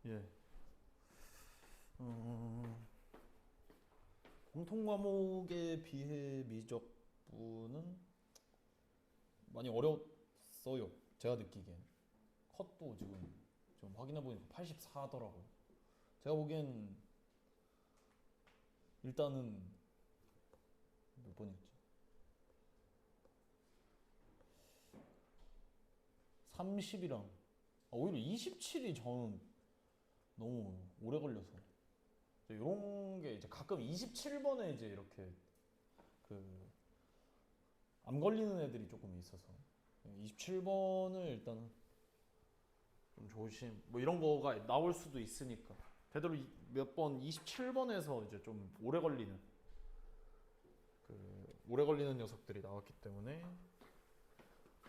예. 공통 과목에 비해 미적분은 많이 어려웠어요. 제가 느끼기엔. 컷도 지금 확인해 보니까 84더라고요. 제가 보기엔 일단은 몇 번이었지? 30이랑 오히려 27이 저는 너무 오래 걸려서 이런 게 이제 가끔 27번에 이제 이렇게 그 암 걸리는 애들이 조금 있어서 27번을 일단은 좀 조심 뭐 이런 거가 나올 수도 있으니까 되도록 몇 번 27번에서 이제 좀 오래 걸리는 녀석들이 나왔기 때문에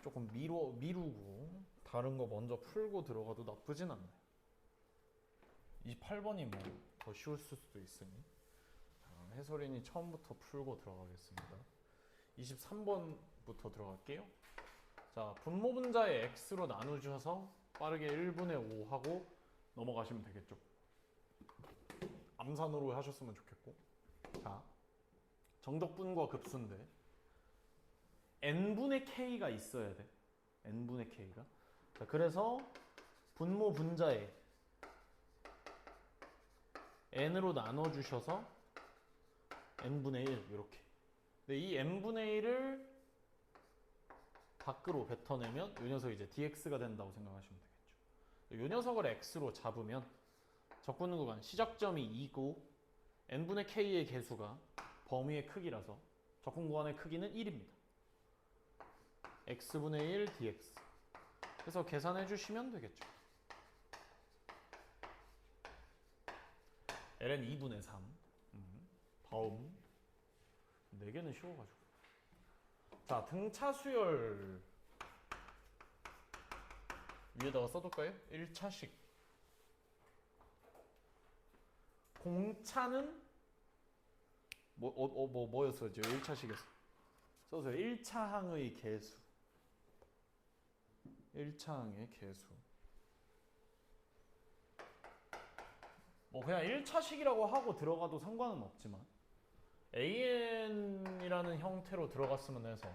조금 미루고 다른 거 먼저 풀고 들어가도 나쁘진 않나요. 28번이 뭐 더 쉬울 수도 있으니 해설인이 처음부터 풀고 들어가겠습니다. 23번부터 들어갈게요. 자, 분모 분자의 x로 나누셔서 빠르게 1분의 5 하고 넘어가시면 되겠죠. 암산으로 하셨으면 좋겠고. 자, 정적분과 급수인데 n분의 k가 있어야 돼. n분의 k가. 자, 그래서 분모 분자에 n으로 나눠주셔서 n분의 1 이렇게. 근데 이 n분의 1을 밖으로 뱉어내면 이 녀석이 이제 dx가 된다고 생각하시면 되겠죠. 이 녀석을 x로 잡으면 적분는 구간 시작점이 2고 n분의 k의 개수가 범위의 크기라서 적분 구간의 크기는 1입니다. x분의 1 dx. 그래서 계산해 주시면 되겠죠. ln 2분의 3. 다음 4개는 쉬워가지고. 자, 등차 수열 위에다가 써둘까요? 1차식. 공차는 뭐였어요? 1차식에서 써서요. 1차항의 개수. 1차항의 개수. 뭐 그냥 1차식이라고 하고 들어가도 상관은 없지만 an이라는 형태로 들어갔으면 해서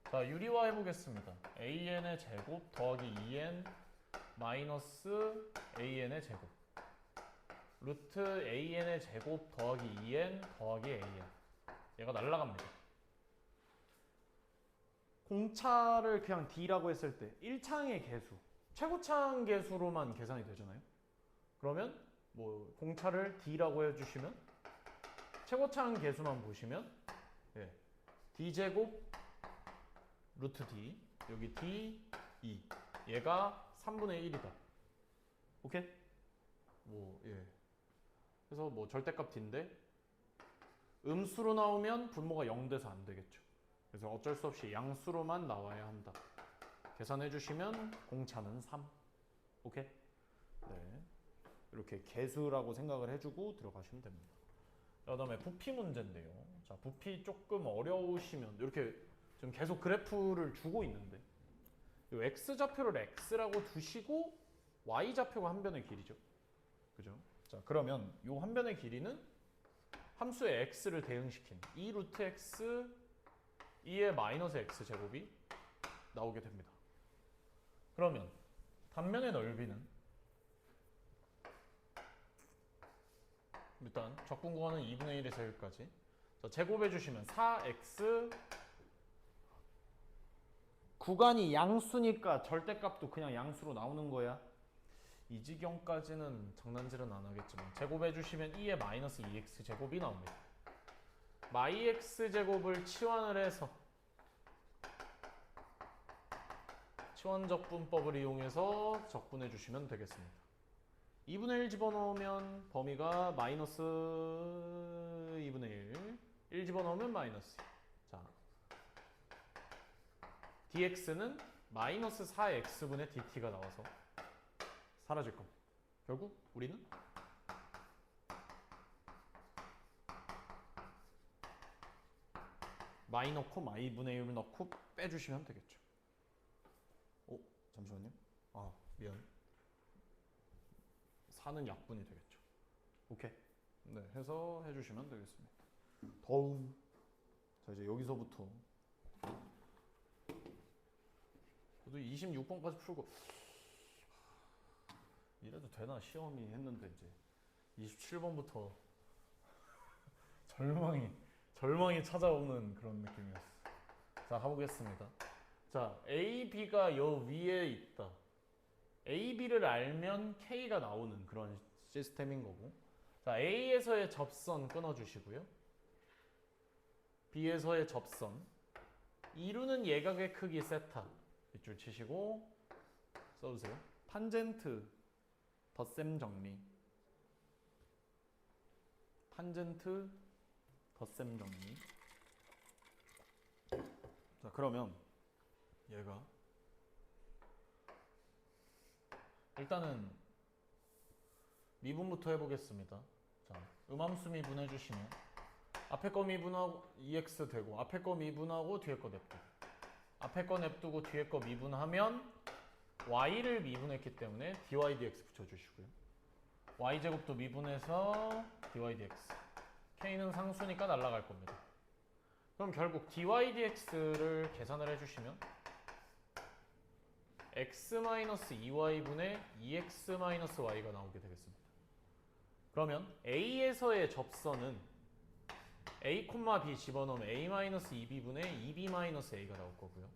자, 유리화 해보겠습니다. an의 제곱 더하기 2n 마이너스 an의 제곱 루트 an의 제곱 더하기 2n 더하기 an 얘가 날라갑니다. 공차를 그냥 d라고 했을 때 1차항의 개수 최고차항 개수로만 계산이 되잖아요. 그러면 뭐 공차를 d라고 해주시면 최고차항 개수만 보시면 d제곱 루트 d 여기 d 2 얘가 3분의 1이다. 오케이? 그래서 뭐 절대값 d인데 음수로 나오면 분모가 0 돼서 안 되겠죠. 그래서 어쩔 수 없이 양수로만 나와야 한다. 계산해 주시면 공차는 3. 오케이? 네. 이렇게 개수라고 생각을 해주고 들어가시면 됩니다. 그 다음에 부피 문제인데요. 자, 부피 조금 어려우시면 이렇게 지금 계속 그래프를 주고 있는데 이 x좌표를 x라고 두시고 y좌표가 한 변의 길이죠. 그죠? 자, 그러면 이 한 변의 길이는 함수의 x를 대응시킨 2 루트 x 2의 마이너스 x 제곱이 나오게 됩니다. 그러면 단면의 넓이는 일단 적분 구간은 2분의 1에서 1까지 제곱해 주시면 4x 구간이 양수니까 절대값도 그냥 양수로 나오는 거야. 이 지경까지는 장난질은 안 하겠지만 제곱해 주시면 2의 마이너스 2x 제곱이 나옵니다. 마이x 제곱을 치환을 해서 치환적분법을 이용해서 적분해 주시면 되겠습니다. 2분의 1 집어넣으면 범위가 마이너스 2분의 1 1 집어넣으면 마이너스 2. 자, dx는 마이너스 4x분의 dt가 나와서 사라질 겁니다. 결국 우리는 마이 넣고 마이분의 1을 넣고 빼주시면 되겠죠. 잠시만요. 미안. 4는 약분이 되겠죠. 오케이. 네, 해서 해주시면 되겠습니다. 더움. 자, 이제 여기서부터 저도 26번까지 풀고 이래도 되나 시험이 했는데 이제 27번부터 절망이 찾아오는 그런 느낌이었어. 자, 가보겠습니다. 자, A, B가 요 위에 있다. A, B를 알면 K가 나오는 그런 시스템인 거고. 자, A에서의 접선 끊어주시고요. B에서의 접선. 이루는 예각의 크기 세타. 밑줄 치시고 써주세요. 탄젠트 덧셈 정리. 탄젠트 덧셈 정리. 자, 그러면 얘가 일단은 미분부터 해보겠습니다. 자, 음함수 미분해 주시면 앞에 거 미분하고 EX 되고 앞에 거 미분하고 뒤에 거 냅두고 앞에 거 냅두고 뒤에 거 미분하면 Y를 미분했기 때문에 dy dx 붙여주시고요. Y제곱도 미분해서 dy dx. K는 상수니까 날아갈 겁니다. 그럼 결국 dy dx를 계산을 해주시면 x-2y분의 2x-y가 나오게 되겠습니다. 그러면 A에서의 접선은 a, b 집어넣으면 a-2b분의 2b-a가 나올 거고요.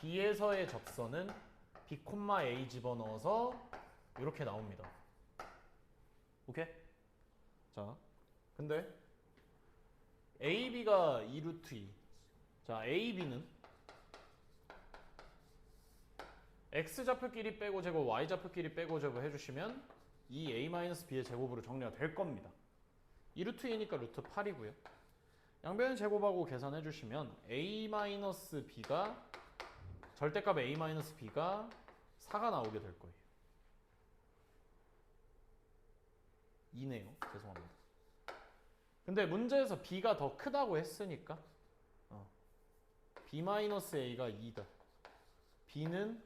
B에서의 접선은 b, a 집어넣어서 이렇게 나옵니다. 오케이? 자, 근데 AB가 2루트 2. 자, AB는 X좌표끼리 빼고 제곱, Y좌표끼리 빼고 제곱 해주시면 이 A-B의 제곱으로 정리가 될 겁니다. 2루트 2니까 루트 8이고요. 양변 제곱하고 계산해 주시면 A-B가 절대값 A-B가 4가 나오게 될 거예요. 2네요. 죄송합니다. 근데 문제에서 B가 더 크다고 했으니까 B-A가 2다. B는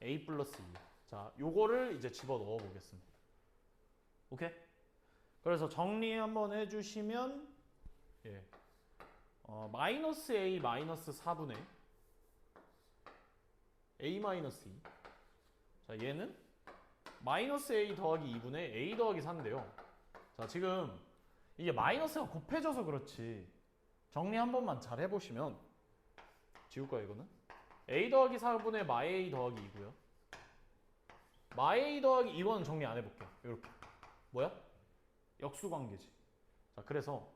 A 플러스 2. 자, 요거를 이제 집어 넣어 보겠습니다. 오케이? 그래서 정리 한번 해주시면 마이너스 A 마이너스 4분의 A 마이너스 2. 자, 얘는 마이너스 A 더하기 2분의 A 더하기 4인데요. 자, 지금 이게 마이너스가 곱해져서 그렇지 정리 한 번만 잘 해보시면 지울까요 이거는? A 더하기 4분의 마이 A 더하기 2고요. 마이 A 더하기 이거는 정리 안 해볼게요. 이렇게 뭐야? 역수관계지. 자, 그래서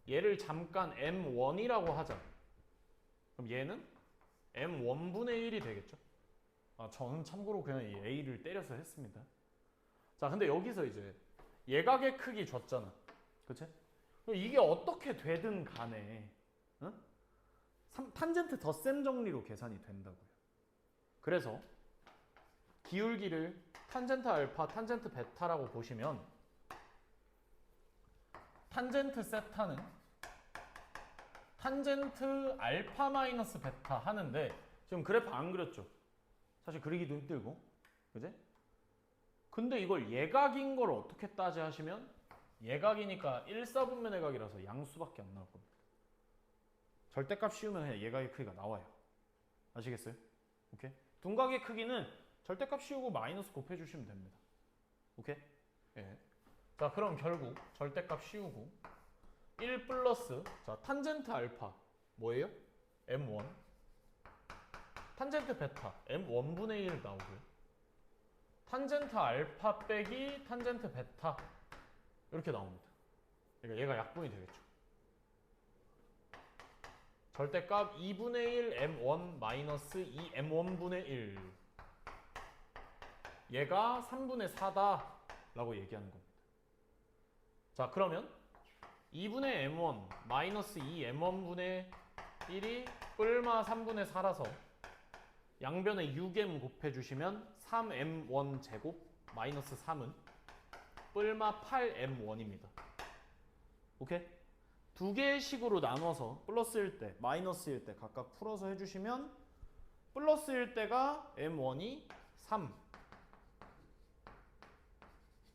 얘를 잠깐 M1이라고 하자. 그럼 얘는 M1분의 1이 되겠죠? 저는 참고로 그냥 이 A를 때려서 했습니다. 자, 근데 여기서 이제 예각의 크기 줬잖아. 그치? 이게 어떻게 되든 간에 탄젠트 덧셈 정리로 계산이 된다고요. 그래서 기울기를 탄젠트 알파, 탄젠트 베타라고 보시면 탄젠트 세타는 탄젠트 알파 마이너스 베타 하는데 지금 그래프 안 그렸죠? 사실 그리기도 힘들고, 그지? 근데 이걸 예각인 걸 어떻게 따지 하시면 예각이니까 1/4분면의 각이라서 양수밖에 안 나올 겁니다. 절대값 씌우면 그냥 예각의 크기가 나와요. 아시겠어요? 오케이? 둔각의 크기는 절대값 씌우고 마이너스 곱해주시면 됩니다. 오케이? 예. 자, 그럼 결국 절대값 씌우고 1 플러스 자 탄젠트 알파 뭐예요? M1 탄젠트 베타 M1분의 1 나오고요. 탄젠트 알파 빼기 탄젠트 베타 이렇게 나옵니다. 그러니까 얘가 약분이 되겠죠. 절대값 2분의 1 M1 마이너스 2 M1분의 1 얘가 3분의 4다 라고 얘기하는 겁니다. 자, 그러면 2분의 M1 마이너스 2 M1분의 1이 뿔마 3분의 4라서 양변에 6M 곱해주시면 3M1 제곱 마이너스 3은 뿔마 8M1입니다. 오케이? 두 개의 식으로 나눠서 플러스일 때, 마이너스일 때 각각 풀어서 해주시면 플러스일 때가 M1이 3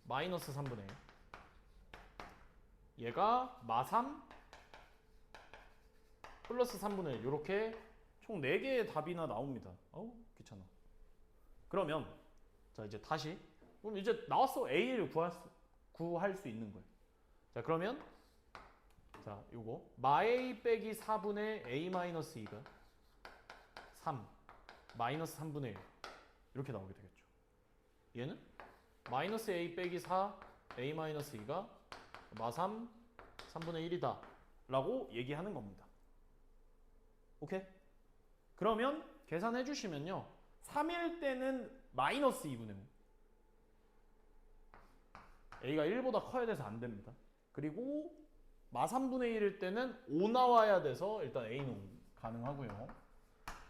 마이너스 3분의 1. 얘가 마3 플러스 3분의 1. 이렇게 총 4개의 답이나 나옵니다. 어우 귀찮아. 그러면 자 이제 다시 그럼 이제 나왔어. A를 구할 수 있는 거예요. 자 그러면 자 요거 마A 빼기 4분의 A 마이너스 2가 3 마이너스 3분의 1 이렇게 나오게 되겠죠. 얘는 마이너스 A 빼기 4 A 마이너스 2가 마3 3분의 1이다 라고 얘기하는 겁니다. 오케이? 그러면 계산해 주시면요 3일 때는 마이너스 2분의 5 A가 1보다 커야 돼서 안 됩니다. 그리고 마3분의 1일 때는 5 나와야 돼서 일단 A는 가능하고요.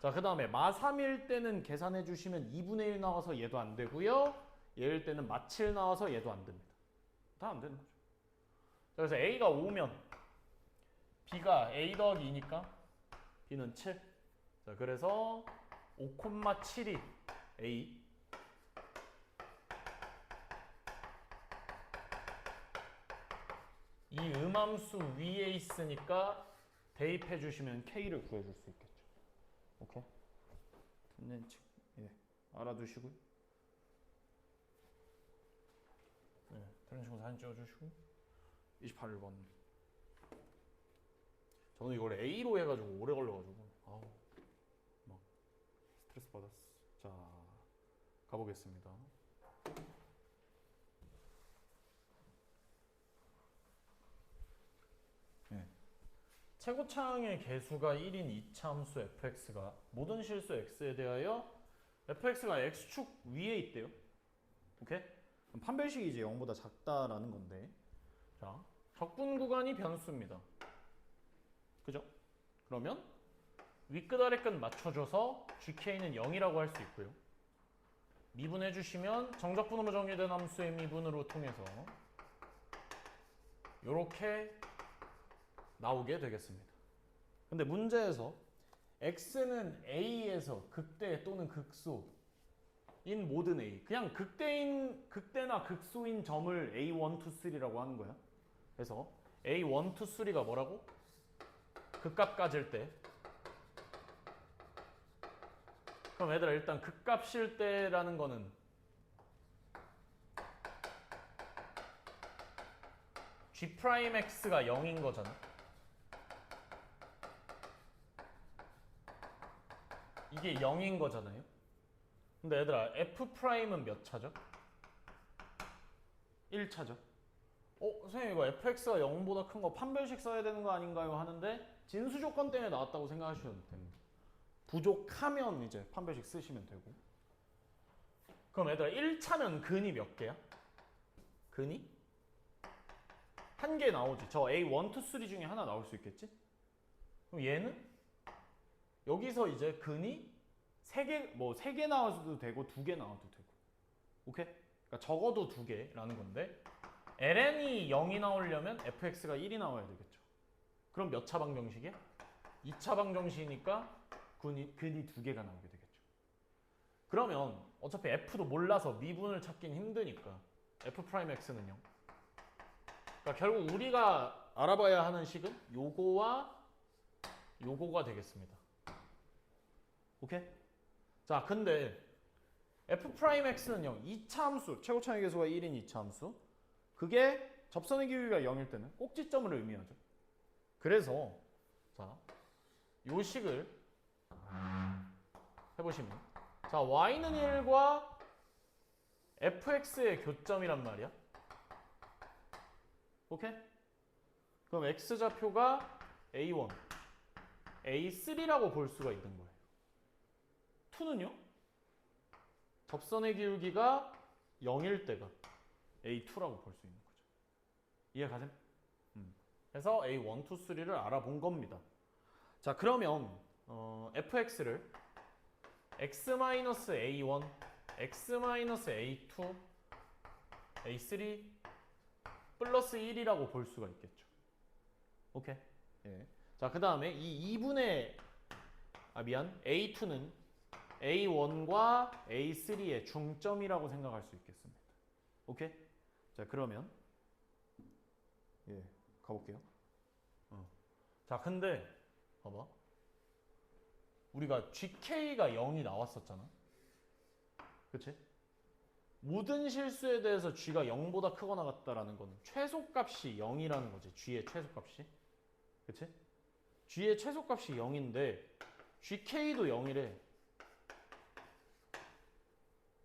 자, 그 다음에 마3일 때는 계산해 주시면 2분의 1 나와서 얘도 안 되고요. 얘일 때는 마7 나와서 얘도 안 됩니다. 다 안 되는 거죠. 자, 그래서 A가 5면 B가 A 더하기 2니까 B는 7. 자, 그래서 5,7이 A. 이 음함수 위에 있으니까 대입해 주시면 K를 구해줄 수 있겠죠. 오케이? 예, 알아두시고요. 네, 다른 식으로 사진 찍어주시고 28번. 저는 이걸 A로 해가지고 오래 걸려가지고 아우 막 스트레스 받았어. 자 가보겠습니다. 네. 최고차항의 개수가 1인 이차함수 fx가 모든 실수 x에 대하여 fx가 x축 위에 있대요. 오케이? 그럼 판별식이 이제 0보다 작다라는 건데 자 적분 구간이 변수입니다. 그죠? 그러면 윗끝 아래끝 맞춰줘서 gk는 0이라고 할 수 있고요. 미분해 주시면 정적분으로 정의된 함수의 미분으로 통해서 이렇게 나오게 되겠습니다. 근데 문제에서 x는 a에서 극대 또는 극소인 모든 a 그냥 극대나 극소인 점을 a1, 2, 3라고 하는 거야. 그래서 a1, 2, 3가 뭐라고? 극값 가질 때. 그럼 얘들아 일단 극값일 때라는 거는 g'x가 0인 거잖아. 이게 0인 거잖아요. 근데 얘들아 f'은 몇 차죠? 1차죠. 선생님 이거 fx가 0보다 큰 거 판별식 써야 되는 거 아닌가요? 하는데 진수 조건 때문에 나왔다고 생각하셔도 됩니다. 부족하면 이제 판별식 쓰시면 되고. 그럼 얘들아 1차면 근이 몇 개야? 근이? 한 개 나오지. 저 A1, 2, 3 중에 하나 나올 수 있겠지? 그럼 얘는? 여기서 이제 근이 3개, 뭐 3개 나와도 되고 2개 나와도 되고. 오케이? 그러니까 적어도 2개라는 건데 ln이 0이 나오려면 fx가 1이 나와야 되겠죠. 그럼 몇 차 방정식이야? 2차 방정식이니까 근이 2개가 나오게 되겠죠. 그러면 어차피 f도 몰라서 미분을 찾긴 힘드니까 f'x는 0. 그러니까 결국 우리가 알아봐야 하는 식은 요거와 요거가 되겠습니다. 오케이? 자, 근데 f'x는 0, 2차 함수, 최고차항의 개수가 1인 2차 함수. 그게 접선의 기울기가 0일 때는 꼭지점을 의미하죠. 그래서 자, 요 식을 해보시면 자, y는 1과 fx의 교점이란 말이야. 오케이? 그럼 x좌표가 a1, a3라고 볼 수가 있는 거예요. 2는요? 접선의 기울기가 0일 때가 a2라고 볼 수 있는 거죠. 이해가셈? 그래서 a1, 2, 3를 알아본 겁니다. 자, 그러면 fx를 x-a1, x-a2, a3 플러스 1이라고 볼 수가 있겠죠. 오케이? 예. 자, 그 다음에 이 2분의 a2는 a1과 a3의 중점이라고 생각할 수 있겠습니다. 오케이? 자 그러면 가볼게요. 자 근데 봐봐. 우리가 GK가 0이 나왔었잖아. 그치? 모든 실수에 대해서 G가 0보다 크거나 같다라는 건 최소값이 0이라는 거지. G의 최소값이. 그치? G의 최소값이 0인데 GK도 0이래.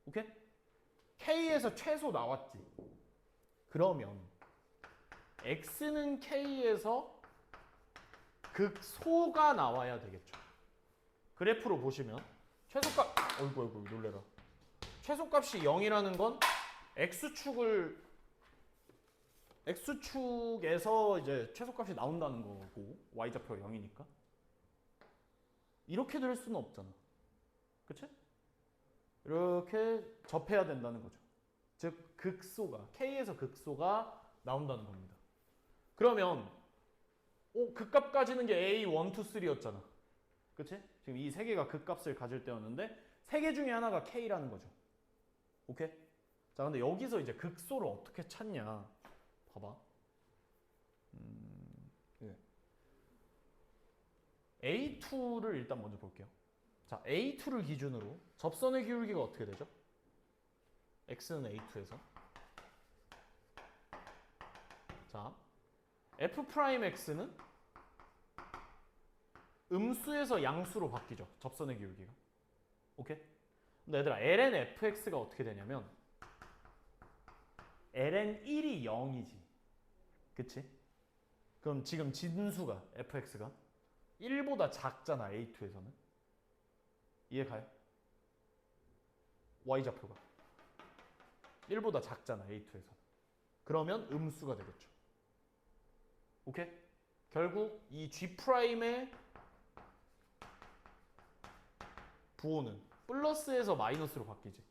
오케이? K에서 최소 나왔지. 그러면 X는 K에서 극소가 나와야 되겠죠. 그래프로 보시면 최소값 어이구 놀래라. 최소값이 0이라는 건 X축에서 이제 최소값이 나온다는 거고 Y좌표가 0이니까 이렇게 될 수는 없잖아. 그치? 이렇게 접해야 된다는 거죠. 즉 극소가 K에서 극소가 나온다는 겁니다. 그러면 극값 가지는 게 A, 1, 2, 3였잖아. 그치? 지금 이 세 개가 극값을 가질 때였는데 세 개 중에 하나가 K라는 거죠. 오케이? 자 근데 여기서 이제 극소를 어떻게 찾냐. 봐봐. A2를 일단 먼저 볼게요. 자 A2를 기준으로 접선의 기울기가 어떻게 되죠? X는 A2에서 자 F'X는 음수에서 양수로 바뀌죠. 접선의 기울기가. 오케이? 근데 얘들아 ln fx가 어떻게 되냐면 ln 1이 0이지. 그치? 그럼 지금 진수가 fx가 1보다 작잖아. A2에서는. 이해 가요? y좌표가 1보다 작잖아. A2에서는. 그러면 음수가 되겠죠. 오케이? 결국 이 G'의 부호는 플러스에서 마이너스로 바뀌지.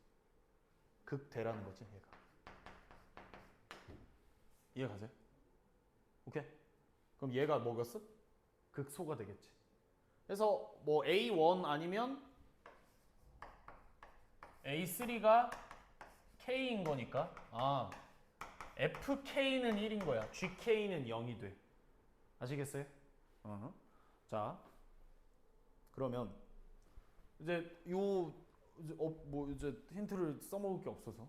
극대라는 거지 얘가. 이해 가세요? 오케이? 그럼 얘가 뭐겠어? 극소가 되겠지. 그래서 뭐 A1 아니면 A3가 K인 거니까 FK는 1인 거야. GK는 0이 돼. 아시겠어요? 자 그러면 이제 이제 힌트를 써먹을 게 없어서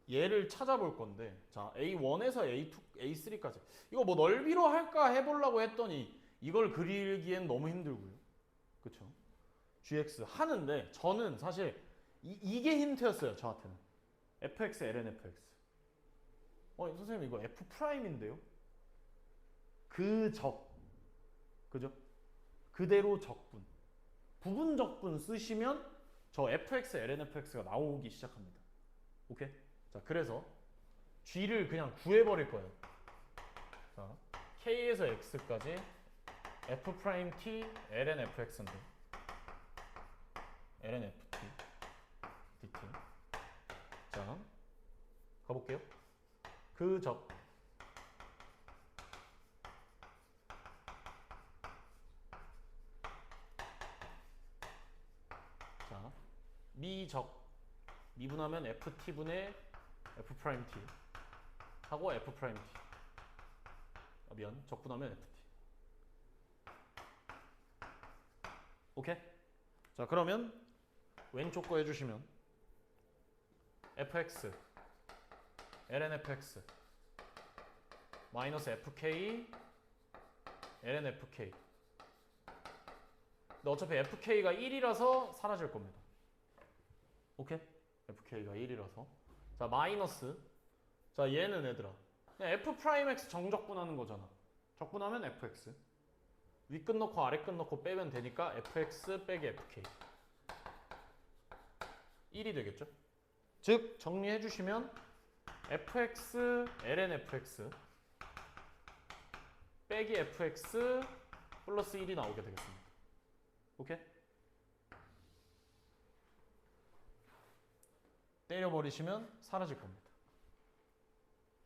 얘를 찾아볼 건데 자 A1에서 A2, A3까지 이거 뭐 넓이로 할까 해보려고 했더니 이걸 그리기엔 너무 힘들고요. 그쵸? GX 하는데 저는 사실 이게 힌트였어요. 저한테는 fx, ln fx. 선생님 이거 F'인데요? 그죠? 그대로 적분. 부분 적분 쓰시면 저 fx, ln fx가 나오기 시작합니다. 오케이? 자, 그래서 g를 그냥 구해버릴 거예요. 자, k에서 x까지 f't, ln fx인데 ln ft, dt. 자, 가볼게요. 그적 자, 미분하면 ft분의 f't 하고 f't 적분하면 ft. 오케이? 자 그러면 왼쪽 거 해주시면 fx ln fx 마이너스 fk ln fk. 근데 어차피 fk가 1이라서 사라질 겁니다. 오케이? fk가 1이라서 자 마이너스 자 얘는 얘들아 그냥 f'x 정적분하는 거잖아. 적분하면 fx 윗끝 넣고 아래끝 넣고 빼면 되니까 fx 빼기 fk 1이 되겠죠? 즉 정리해 주시면 fx ln fx 빼기 fx 플러스 1이 나오게 되겠습니다. 오케이? 때려버리시면 사라질 겁니다.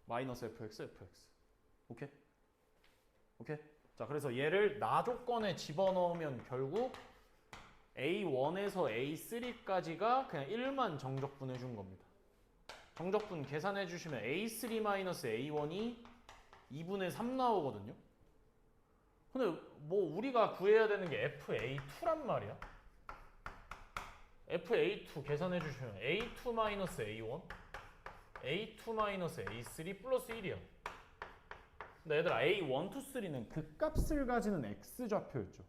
마이너스 fx, fx. 오케이? 오케이? 자, 그래서 얘를 나 조건에 집어넣으면 결국 A1에서 A3까지가 그냥 1만 정적분해 준 겁니다. 정적분 계산해 주시면 A3-A1이 2분의 3 나오거든요. 근데 뭐 우리가 구해야 되는 게 FA2란 말이야. FA2 계산해 주시면 A2-A1, A2-A3 플러스 1이야. 근데 얘들아 A1, 2, 3는 극값을 가지는 X좌표였죠.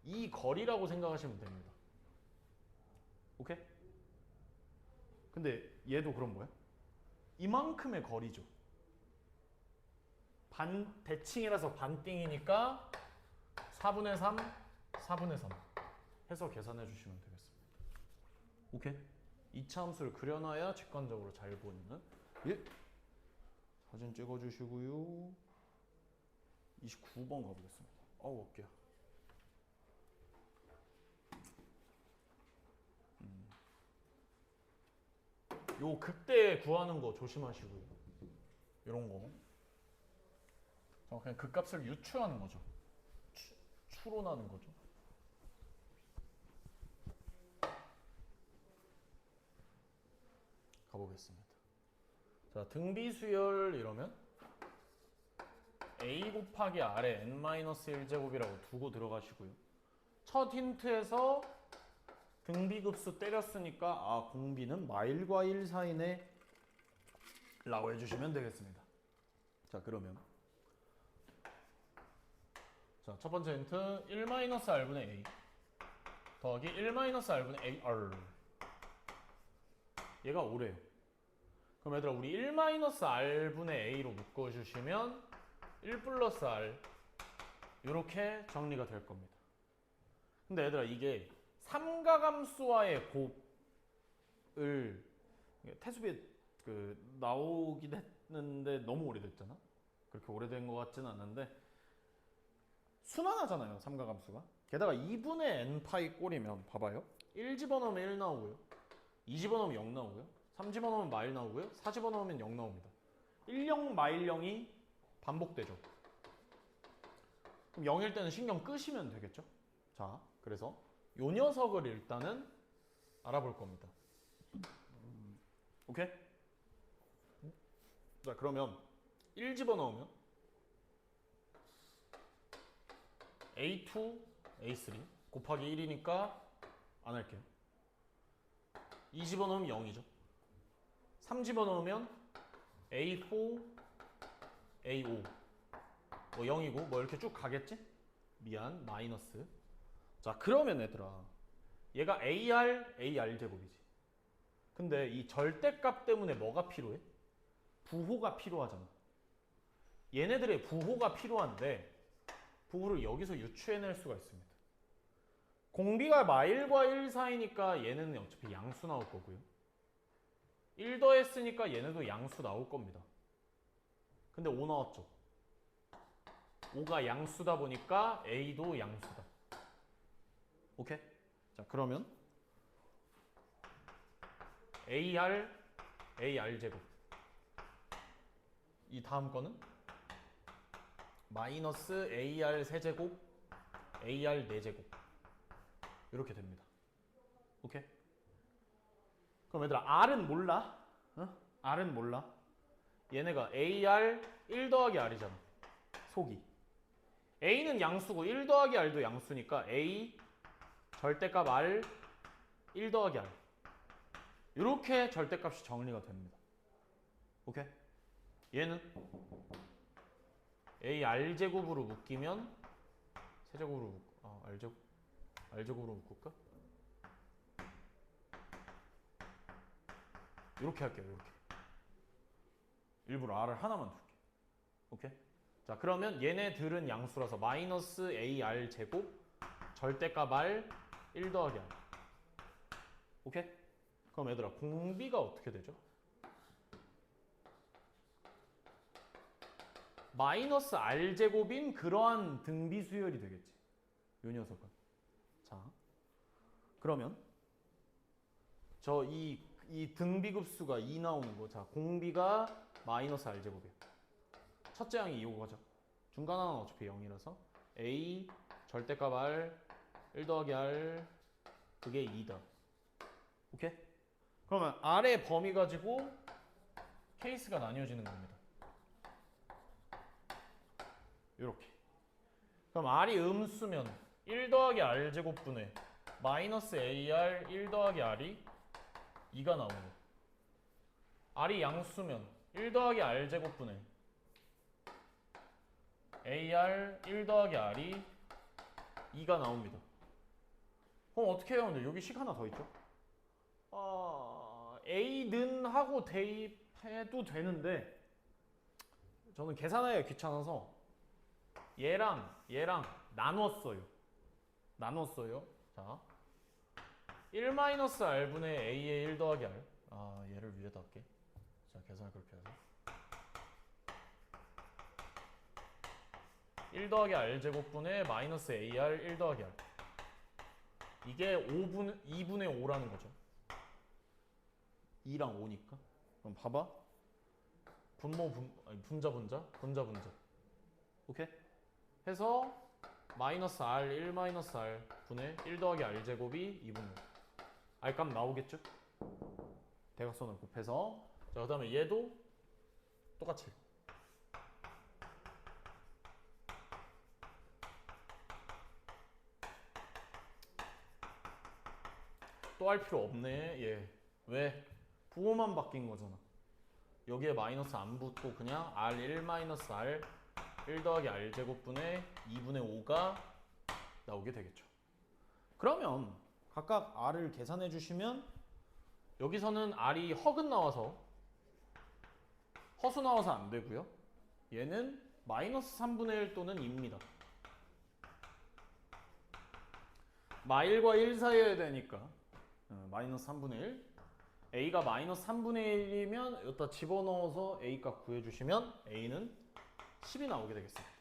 이 거리라고 생각하시면 됩니다. 오케이? 근데 얘도 그럼 뭐야? 이만큼의 거리죠. 대칭이라서 반띵이니까 4분의 3, 4분의 3 해서 계산해 주시면 되겠습니다. 오케이? 이차 함수를 그려놔야 직관적으로 잘 보이는. 예? 사진 찍어주시고요. 29번 가보겠습니다. 어우 어깨야. 요 극대 구하는 거 조심하시고요. 이런 거. 그냥 극값을 유추하는 거죠. 추론하는 거죠. 가보겠습니다. 자, 등비수열 이러면 a 곱하기 r의 n-1제곱이라고 두고 들어가시고요. 첫 힌트에서 등비급수 때렸으니까 아 공비는 마일과 1 사이네 라고 해주시면 되겠습니다. 자 그러면 자, 첫 번째 힌트 1-r분의 a 더하기 1-r분의 ar 얘가 5래요. 그럼 얘들아 우리 1-r분의 a로 묶어주시면 1 플러스 r 이렇게 정리가 될 겁니다. 근데 얘들아 이게 삼가함수와의 곱을 태수비에 나오긴 했는데 너무 오래됐잖아. 그렇게 오래된 것 같지는 않는데 순환하잖아요 삼가함수가. 게다가 2분의 n파이 꼴이면 봐봐요. 1 집어넣으면 1 나오고요, 2 집어넣으면 0 나오고요, 3 집어넣으면 마일 나오고요, 4 집어넣으면 0 나옵니다. 1, 0, 마일 0이 반복되죠. 그럼 0일 때는 신경 끄시면 되겠죠. 자 그래서 요 녀석을 일단은 알아볼 겁니다. 오케이? 자 그러면 1 집어넣으면 A2, A3 곱하기 1이니까 안 할게요. 2 집어넣으면 0이죠. 3 집어넣으면 A4, A5 뭐 0이고 뭐 이렇게 쭉 가겠지? 미안 마이너스. 자 그러면 얘들아 얘가 AR 제곱이지. 근데 이 절대값 때문에 뭐가 필요해? 부호가 필요하잖아. 얘네들의 부호가 필요한데 부호를 여기서 유추해낼 수가 있습니다. 공비가 마일과 1 사이니까 얘는 어차피 양수 나올 거고요. 1 더했으니까 얘네도 양수 나올 겁니다. 근데 5 나왔죠. 5가 양수다 보니까 A도 양수다. 오케이? 자 그러면 AR 제곱 이 다음 거는 마이너스 AR 세제곱 AR 4제곱 이렇게 됩니다. 오케이? 그럼 얘들아 R은 몰라? R은 몰라? 얘네가 AR 1 더하기 R이잖아. 속이 A는 양수고 1 더하기 R도 양수니까 A 절대값 R 1 더하기 R 이렇게 절대값이 정리가 됩니다. 오케이? 얘는 AR제곱으로 묶이면 세제곱으로 R제곱으로 묶을까? 이렇게 할게요. 이렇게 일부러 R을 하나만 둘게. 오케이? 자 그러면 얘네들은 양수라서 마이너스 AR 제곱 절대값 R 1 더하기 R. 오케이? 그럼 얘들아 공비가 어떻게 되죠? 마이너스 R 제곱인 그러한 등비 수열이 되겠지. 요 녀석은. 자 그러면 저 이 등비급수가 2 나오는 거. 자 공비가 마이너스 R 제곱이에요. 첫째 항이 이거죠. 중간 항은 어차피 0이라서 A 절대값 R 1 더하기 R 그게 2다. 오케이? 그러면 R의 범위 가지고 케이스가 나뉘어지는 겁니다. 이렇게. 그럼 R이 음수면 1 더하기 R 제곱분의 마이너스 AR 1 더하기 R이 2가 나오는 거예요. R이 양수면 1 더하기 R 제곱분의 AR 1 더하기 R이 2가 나옵니다. 그럼 어떻게 해요? 근데 여기 식 하나 더 있죠? A는 하고 대입해도 되는데 저는 계산하기가 귀찮아서 얘랑 나눴어요. 자, 1-R분의 A의 1 더하기 R. 얘를 위에다 할게. 자, 계산을 그렇게 해서 1 더하기 R 제곱분의 마이너스 AR 1 더하기 R. 이게 2분의 5라는 거죠. 2랑 5니까. 그럼 봐봐. 분자. 오케이? 해서 마이너스 R 1 마이너스 R 분의 1 더하기 R 제곱이 2분의 5. R 값 나오겠죠? 대각선을 곱해서. 자, 그 다음에 얘도 똑같이. 또 할 필요 없네. 얘. 왜? 부호만 바뀐 거잖아. 여기에 마이너스 안 붙고 그냥 R1 마이너스 R 1 더하기 R 제곱분의 2분의 5가 나오게 되겠죠. 그러면 각각 R을 계산해 주시면 여기서는 R이 허근 나와서 허수 나와서 안 되고요. 얘는 마이너스 3분의 1 또는 2입니다. 마1과 1 사이여야 되니까 마이너스 3분의 1. A가 마이너스 3분의 1이면 여기다 집어넣어서 A 값 구해주시면 A는 10이 나오게 되겠습니다.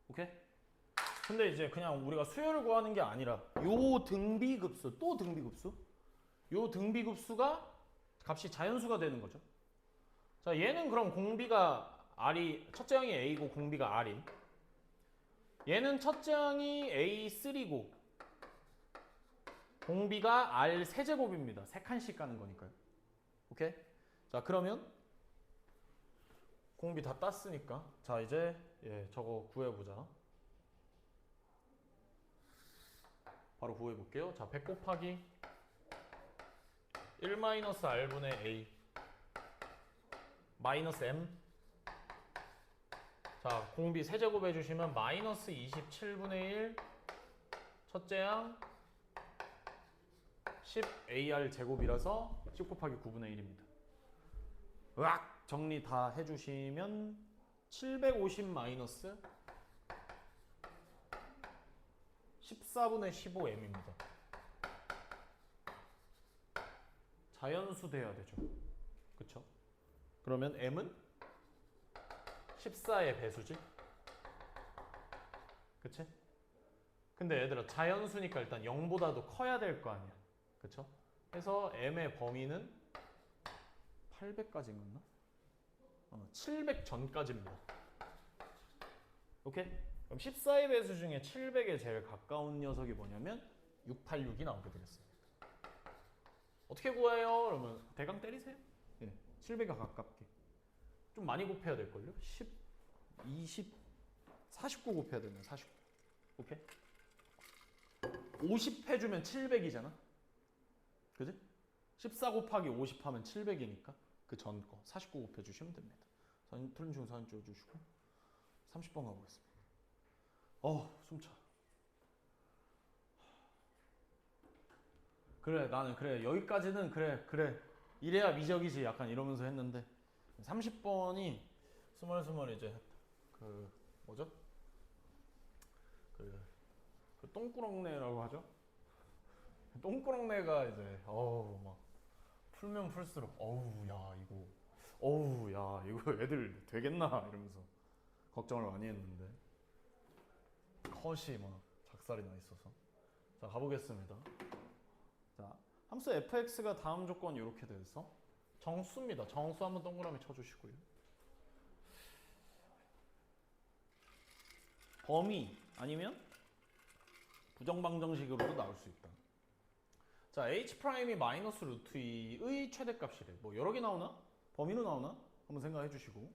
오케이? 근데 이제 그냥 우리가 수열을 구하는 게 아니라 요 등비급수, 또 등비급수? 요 등비급수가 값이 자연수가 되는 거죠. 자, 얘는 그럼 공비가 R이 첫째 항이 A고 공비가 R인. 얘는 첫째 항이 A3고 공비가 R 세제곱입니다. 3칸씩 가는 거니까요. 오케이? 자, 그러면 공비 다 땄으니까 자, 이제 저거 구해보자. 바로 구해볼게요. 자, 100 곱하기 1-R분의 A 마이너스 M. 자, 공비 세제곱 해주시면 마이너스 27분의 1 첫째 항 10AR 제곱이라서 10 곱하기 9분의 1입니다. 으악! 정리 다 해주시면 750 마이너스 14분의 15M입니다. 자연수 돼야 되죠. 그쵸? 그러면 M은 14의 배수지? 그치? 근데 얘들아 자연수니까 일단 0보다도 커야 될 거 아니야. 그쵸? 해서 M의 범위는 800까지인가? 700 전까지입니다. 오케이? 그럼 14의 배수 중에 700에 제일 가까운 녀석이 뭐냐면 686이 나오게 되겠습니다. 어떻게 구해요? 그러면 대강 때리세요. 700에 가깝게. 좀 많이 곱해야 될걸요? 10, 20, 49 곱해야 되면 49. 오케이? 50 해주면 700이잖아? 그지? 14 곱하기 50 하면 700이니까 그 전 거 49 곱해주시면 됩니다. 틀린 중 사진 찍어주시고 30번 가보겠습니다. 숨차. 그래, 나는 그래, 여기까지는 그래 이래야 미적이지 약간 이러면서 했는데 30번이 스멀스멀 이제 그 뭐죠? 그 똥꾸렁내라고 하죠? 똥꾸렁내가 이제 막 풀면 풀수록 야 이거 애들 되겠나 이러면서 걱정을 많이 했는데 컷이 막 작살이 나 있어서. 자, 가보겠습니다. 자, 함수 fx가 다음 조건 이렇게 돼서 정수입니다. 정수 한번 동그라미 쳐주시고요. 범위 아니면 부정방정식으로도 나올 수 있다. 자, h 프라임이 마이너스 루트 2의 최대값이래. 뭐 여러 개 나오나? 범위로 나오나? 한번 생각해 주시고.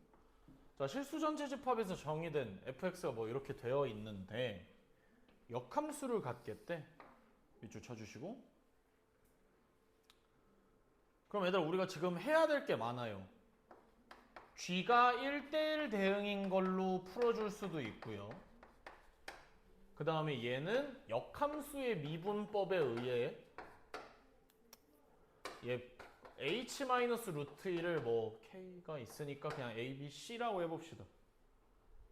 자, 실수 전체 집합에서 정의된 fx가 뭐 이렇게 되어 있는데 역함수를 갖겠대. 밑줄 쳐주시고. 그럼 얘들아 우리가 지금 해야 될 게 많아요. g가 1대1 대응인 걸로 풀어줄 수도 있고요. 그 다음에 얘는 역함수의 미분법에 의해 얘 h 루트 1을 뭐 k가 있으니까 그냥 a, b, c라고 해봅시다.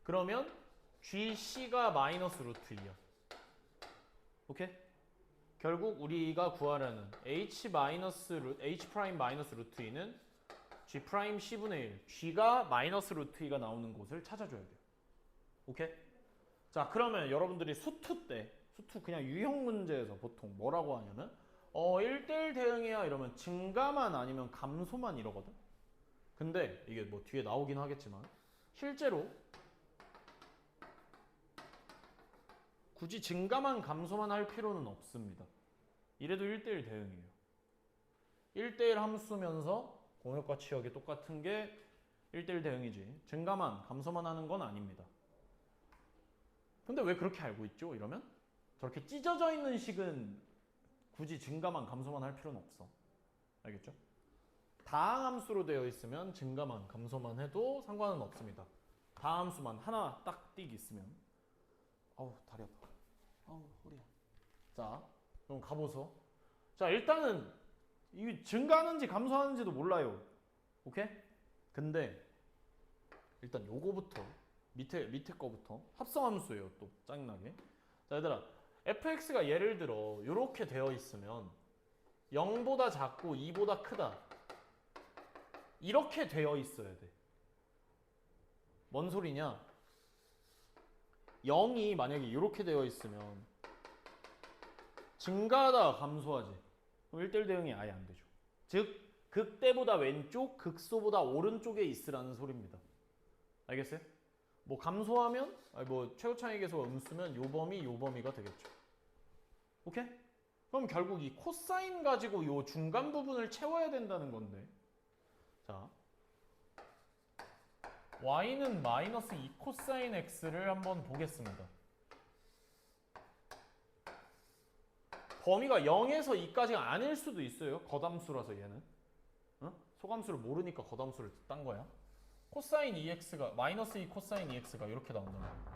그러면 gc가 마이너스 루트 2야. 오케이? 결국 우리가 구하려는 h 프라임 마이너스 루트 2는 g 프라임 c분의 1, g가 마이너스 루트 2가 나오는 곳을 찾아줘야 돼요. 오케이? 자, 그러면 여러분들이 수투 그냥 유형 문제에서 보통 뭐라고 하냐면 1대1 대응이야 이러면 증가만 아니면 감소만 이러거든. 근데 이게 뭐 뒤에 나오긴 하겠지만 실제로 굳이 증가만 감소만 할 필요는 없습니다. 이래도 1대1 대응이에요. 1대1 함수면서 공역과 치역이 똑같은 게 1대1 대응이지 증가만 감소만 하는 건 아닙니다. 근데 왜 그렇게 알고 있죠? 이러면 저렇게 찢어져 있는 식은 굳이 증가만 감소만 할 필요는 없어. 알겠죠? 다항함수로 되어 있으면 증가만 감소만 해도 상관은 없습니다. 다항함수만 하나 딱 띡 있으면. 아우 다리 아파. 아우 허리야. 자 그럼 가보소. 자 일단은 이 증가하는지 감소하는지도 몰라요. 오케이? 근데 일단 요거부터 밑에 거부터 합성함수예요. 또 짜증나게. 자 얘들아 fx가 예를 들어 이렇게 되어 있으면 0보다 작고 2보다 크다 이렇게 되어 있어야 돼. 뭔 소리냐? 0이 만약에 이렇게 되어 있으면 증가하다가 감소하지. 그럼 1대1 대응이 아예 안 되죠. 즉 극대보다 왼쪽, 극소보다 오른쪽에 있으라는 소리입니다. 알겠어요? 뭐 감소하면 뭐 최고차이 계수가 음수면 요 범위가 되겠죠. 오케이? 그럼 결국 이 코사인 가지고 요 중간 부분을 채워야 된다는 건데. 자, y는 마이너스 2 코사인 x를 한번 보겠습니다. 범위가 0에서 2까지가 아닐 수도 있어요. 겉함수라서 얘는. 소감수를 모르니까 겉함수를 딴 거야. 코사인 2x가 마이너스 2 코사인 2x가 이렇게 나온다는 거야.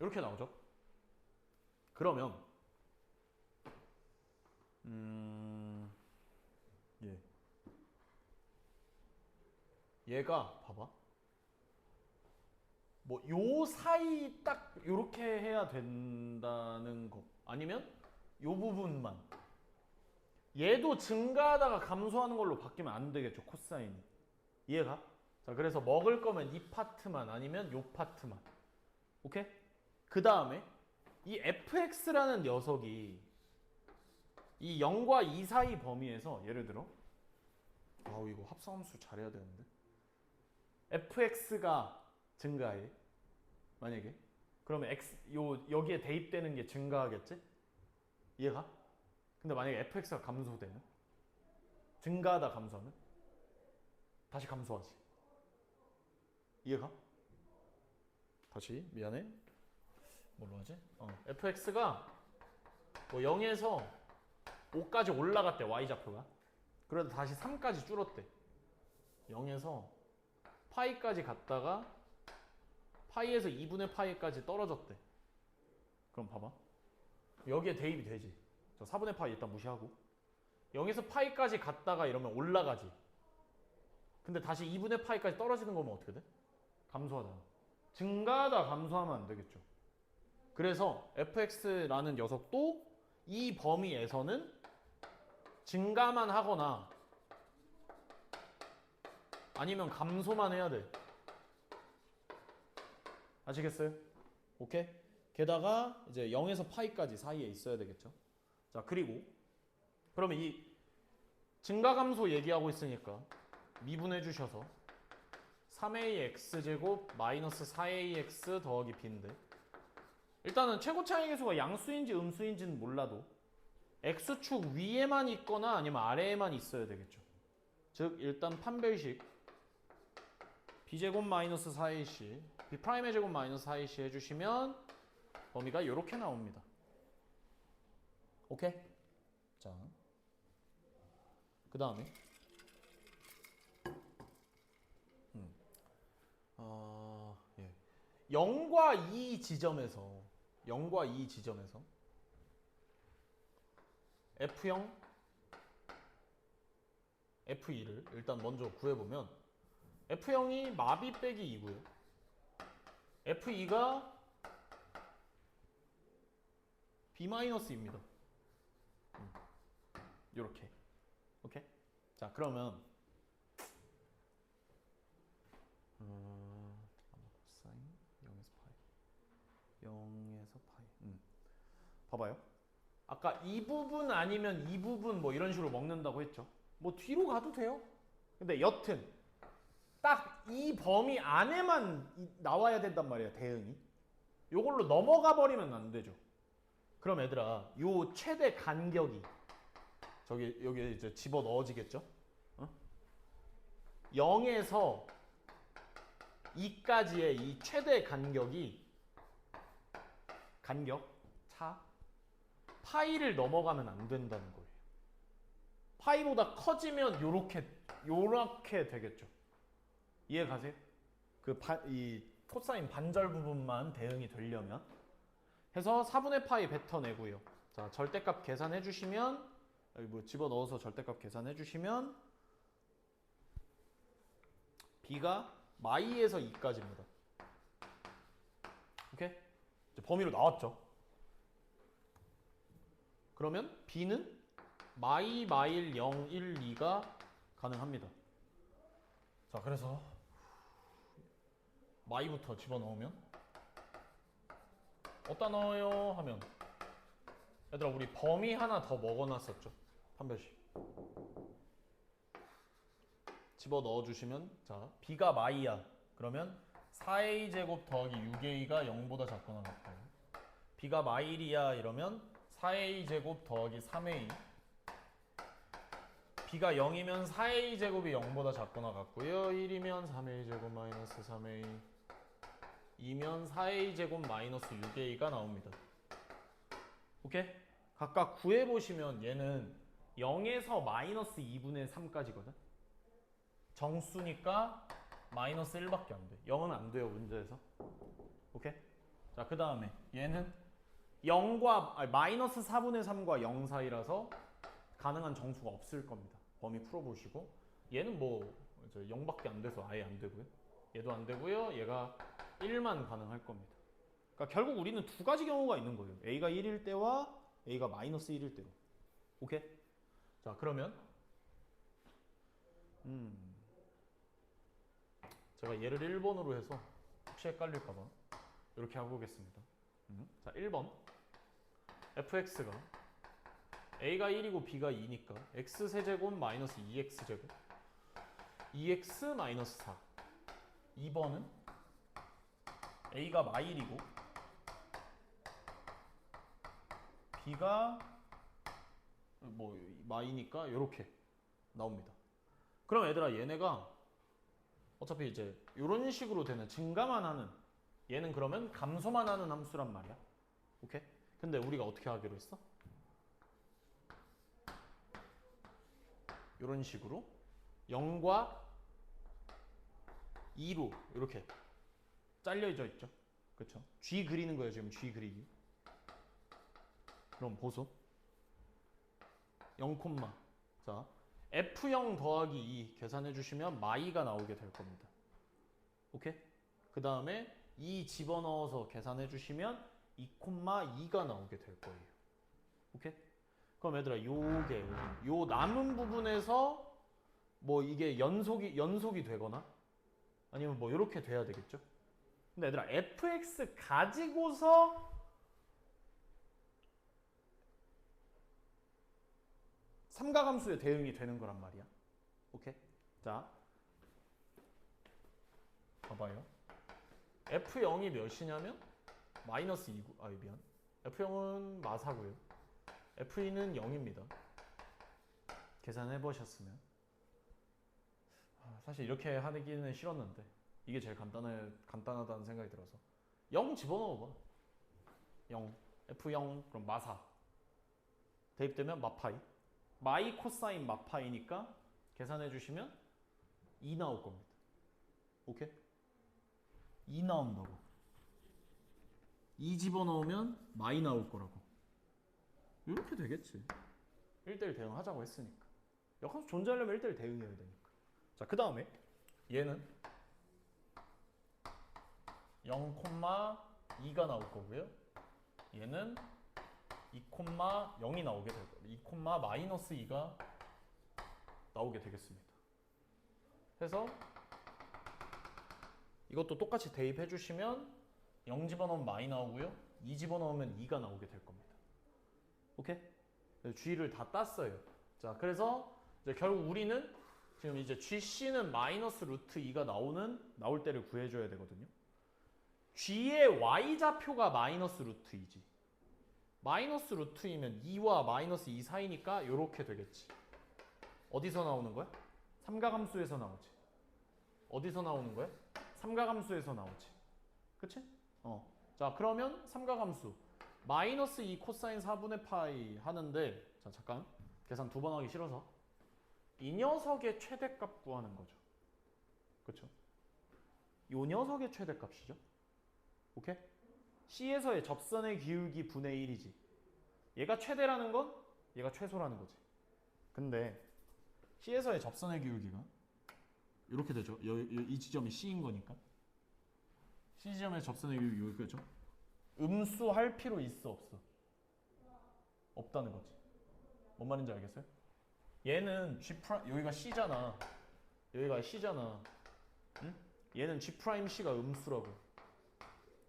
이렇게 나오죠. 그러면 얘가 봐봐. 뭐 요 사이 딱 요렇게 해야 된다는 거 아니면 요 부분만 얘도 증가하다가 감소하는 걸로 바뀌면 안 되겠죠. 코사인이. 이해가? 자 그래서 먹을 거면 이 파트만 아니면 요 파트만. 오케이? 그 다음에 이 fx라는 녀석이 이 0과 2 사이 범위에서 예를 들어 아우 이거 합성함수 잘해야 되는데 fx가 증가해 만약에 그러면 여기에 대입되는 게 증가하겠지? 이해가? 근데 만약에 fx가 감소되면 증가하다 감소하면 다시 감소하지. 이해가? 다시 미안해. 뭘로 하지? fx가 뭐 0에서 5까지 올라갔대 y좌표가. 그러다 다시 3까지 줄었대. 0에서 파이까지 갔다가 파이에서 2분의 파이까지 떨어졌대. 그럼 봐봐. 여기에 대입이 되지. 저 4분의 파이 일단 무시하고 0에서 파이까지 갔다가 이러면 올라가지. 근데 다시 2분의 파이까지 떨어지는 거면 어떻게 돼? 감소하잖아. 증가하다 감소하면 안 되겠죠. 그래서 fx라는 녀석도 이 범위에서는 증가만 하거나 아니면 감소만 해야 돼. 아시겠어요? 오케이? 게다가 이제 0에서 파이까지 사이에 있어야 되겠죠. 자, 그리고 그러면 이 증가 감소 얘기하고 있으니까 미분해 주셔서 3ax제곱 마이너스 4ax 더하기 b인데 일단은 최고 차이 계수가 양수인지 음수인지는 몰라도 x축 위에만 있거나 아니면 아래에만 있어야 되겠죠. 즉 일단 판별식 b제곱 마이너스 4ac b'의 제곱 마이너스 4ac 해주시면 범위가 이렇게 나옵니다. 오케이? 자, 그 다음에 예. 0과 2 지점에서 F0, F2를 일단 먼저 구해보면 F0이 마비 빼기 2고요. F2가 B-입니다. 요렇게. 오케이? 자, 그러면 사인 0에서 파이. 봐봐요. 아까 이 부분 아니면 이 부분 뭐 이런 식으로 먹는다고 했죠. 뭐 뒤로 가도 돼요. 근데 여튼 딱 이 범위 안에만 나와야 된단 말이야, 대응이. 요걸로 넘어가 버리면 안 되죠. 그럼 얘들아, 요 최대 간격이 여기 이제 집어 넣어지겠죠? 0에서 2까지의 이 최대 차 파이를 넘어가면 안 된다는 거예요. 파이보다 커지면 요렇게 되겠죠. 이해 가세요? 이 코사인 반절 부분만 대응이 되려면 해서 4분의 파이 뱉어내고요. 자, 절대값 계산해 주시면 여기 뭐 집어넣어서 절대값 계산해 주시면 b가 마이에서 2까지입니다. 오케이? 이제 범위로 나왔죠. 그러면 b는 마이 마일 0, 1, 2가 가능합니다. 자, 그래서 마이부터 집어넣으면 어디다 넣어요? 하면 얘들아 우리 범위 하나 더 먹어놨었죠. 판별식 집어넣어주시면 자 b가 마이야. 그러면 4a 제곱 더하기 6a가 0보다 작거나 같아요. b가 마일이야 이러면 4a 제곱 더하기 3a b가 0이면 4a 제곱이 0보다 작거나 같고요. 1이면 3a 제곱 마이너스 3a 2면 4a 제곱 마이너스 6a가 나옵니다. 오케이? 각각 구해보시면 얘는 0에서 마이너스 2분의 3까지거든. 정수니까 마이너스 1밖에 안 돼. 0은 안 돼요 문제에서. 오케이? 자, 그 다음에 얘는 0과 마이너스 4분의 3과 0 사이라서 가능한 정수가 없을 겁니다. 범위 풀어보시고 얘는 뭐 0밖에 안 돼서 아예 안 되고요. 얘도 안 되고요. 얘가 1만 가능할 겁니다. 그러니까 결국 우리는 두 가지 경우가 있는 거예요. A가 1일 때와 A가 마이너스 1일 때로. 오케이? 자, 그러면 제가 얘를 1번으로 해서 혹시 헷갈릴까봐 이렇게 하고 오겠습니다. 자, 1번 fx가 a가 1이고 b가 2니까 x세제곱 마이너스 2x제곱 2x 마이너스 4. 2번은 a가 마일이고 b가 뭐 마이니까 이렇게 나옵니다. 그럼 얘들아 얘네가 어차피 이제 이런 식으로 되는 증가만 하는 얘는 그러면 감소만 하는 함수란 말이야. 오케이? 근데 우리가 어떻게 하기로 했어? 이런 식으로 0과 2로 이렇게 잘려져 있죠. 그렇죠? G 그리는 거예요. 지금 G 그리기. 그럼 보소. 0, 자 F0 더하기 2 계산해 주시면 마이가 나오게 될 겁니다. 오케이? 그 다음에 2 집어넣어서 계산해 주시면 2,2가 나오게 될 거예요. 오케이? 그럼 얘들아 요 남은 부분에서 뭐 이게 연속이 되거나 아니면 뭐 이렇게 돼야 되겠죠? 근데 얘들아 fx 가지고서 삼각함수의 대응이 되는 거란 말이야. 오케이? 자, 봐봐요. F0이 몇이냐면 마이너스 2구, 미안. F0은 마사고요. F2는 0입니다. 계산해 보셨으면. 사실 이렇게 하기는 싫었는데 이게 제일 간단하다는 생각이 들어서 0 집어넣어봐. 0, F0 그럼 마사 대입되면 마파이. 마이 코사인 마파이니까 계산해 주시면 2 나올 겁니다. 오케이? 2 나온다고. 2 집어넣으면 마이 나올 거라고. 이렇게 되겠지. 1대1 대응하자고 했으니까. 역함수 존재하려면 1대1 대응해야 되니까. 자, 그 다음에 얘는 0,2가 나올 거고요. 얘는 2,0이 나오게 될 거예요. 2, 마이너스 2가 나오게 되겠습니다. 그래서 이것도 똑같이 대입해 주시면 0 집어넣으면 마이 나오고요. 2 집어넣으면 2가 나오게 될 겁니다. 오케이? G를 다 땄어요. 자, 그래서 이제 결국 우리는 지금 이제 GC는 마이너스 루트 2가 나올 때를 구해줘야 되거든요. G의 Y좌표가 마이너스 루트 2지. 마이너스 루트 2면 2와 마이너스 2 사이니까 이렇게 되겠지. 어디서 나오는 거야? 삼각함수에서 나오지. 어디서 나오는 거야? 삼각함수에서 나오지. 그치? 자, 그러면 삼각함수 마이너스 2 코사인 4분의 파이 하는데, 자, 잠깐 계산 2번 하기 싫어서 이 녀석의 최대값 구하는 거죠. 그쵸? 요 녀석의 최대값이죠. 오케이? C에서의 접선의 기울기 분의 1이지. 얘가 최대라는 건 얘가 최소라는 거지. 근데 C에서의 접선의 기울기가 이렇게 되죠. 이 지점이 C인 거니까. C 지점의 접선의 기울기 여기죠. 음수할 필요 있어 없어? 없다는 거지. 뭔 말인지 알겠어요? 얘는 G 프라임 여기가 C잖아. 여기가 C잖아. 응? 얘는 G 프라임 C가 음수라고.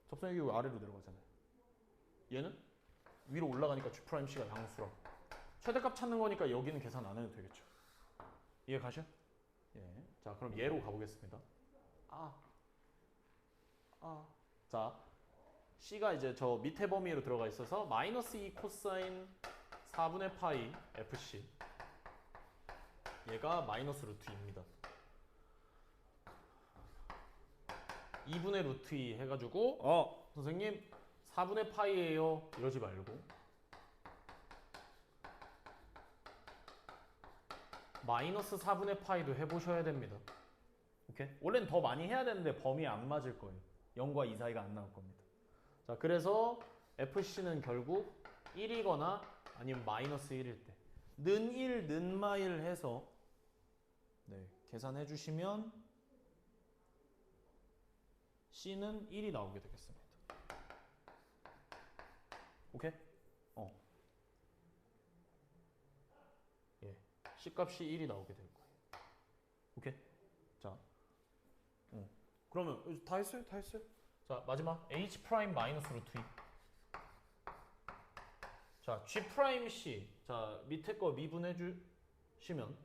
접선의 기울기 아래로 내려가잖아요. 얘는 위로 올라가니까 G 프라임 C가 양수라고. 최대값 찾는 거니까 여기는 계산 안 해도 되겠죠. 이해 가셔? 예. 자, 그럼 얘로 가보겠습니다. 자, C가 이제 저 밑에 범위로 들어가 있어서 마이너스 2 코사인 4분의 파이 FC. 얘가 마이너스 루트 2입니다. 2분의 루트 2 해가지고 선생님 4분의 파이예요 이러지 말고 마이너스 4분의 파이도 해보셔야 됩니다. 오케이? 원래는 더 많이 해야 되는데 범위에 안 맞을 거예요. 0과 2 사이가 안 나올 겁니다. 자, 그래서 FC는 결국 1이거나 아니면 마이너스 1일 때 는 1, 는 마일 해서 계산해 주시면 C는 1이 나오게 되겠습니다. 오케이? 예. C 값이 1이 나오게 될 거예요. 오케이? 자. 그러면 다 했어요? 다 했어요? 자, 마지막 H 프라임 마이너스 루트 2. 자, G 프라임 C. 자, 밑에 거 미분해 주시면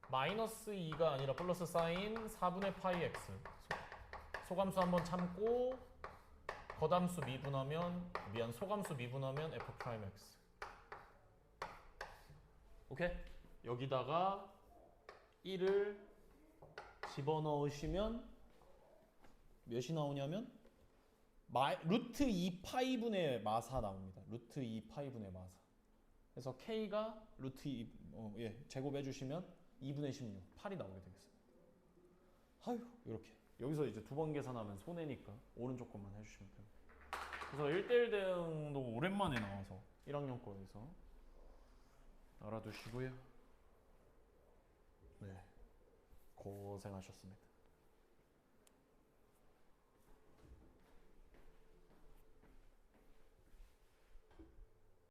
마이너스 2가 아니라 플러스 사인 4분의 파이 x. 소감수 한번 참고 거담수 미분하면 소감수 미분하면 f 프라임 x. 오케이? 여기다가 1을 집어넣으시면 몇이 나오냐면 루트 2 파이분의 마사 나옵니다. 루트 2 파이분의 마사. 그래서 K가 루트 2 제곱해 주시면 2분의 16 8이 나오게 되겠습니다. 아유, 이렇게 여기서 이제 2번 계산하면 손해니까 오른쪽 것만 해주시면 돼요. 그래서 1대1 대응도 오랜만에 나와서 1학년 거에서 알아두시고요. 네, 고생하셨습니다.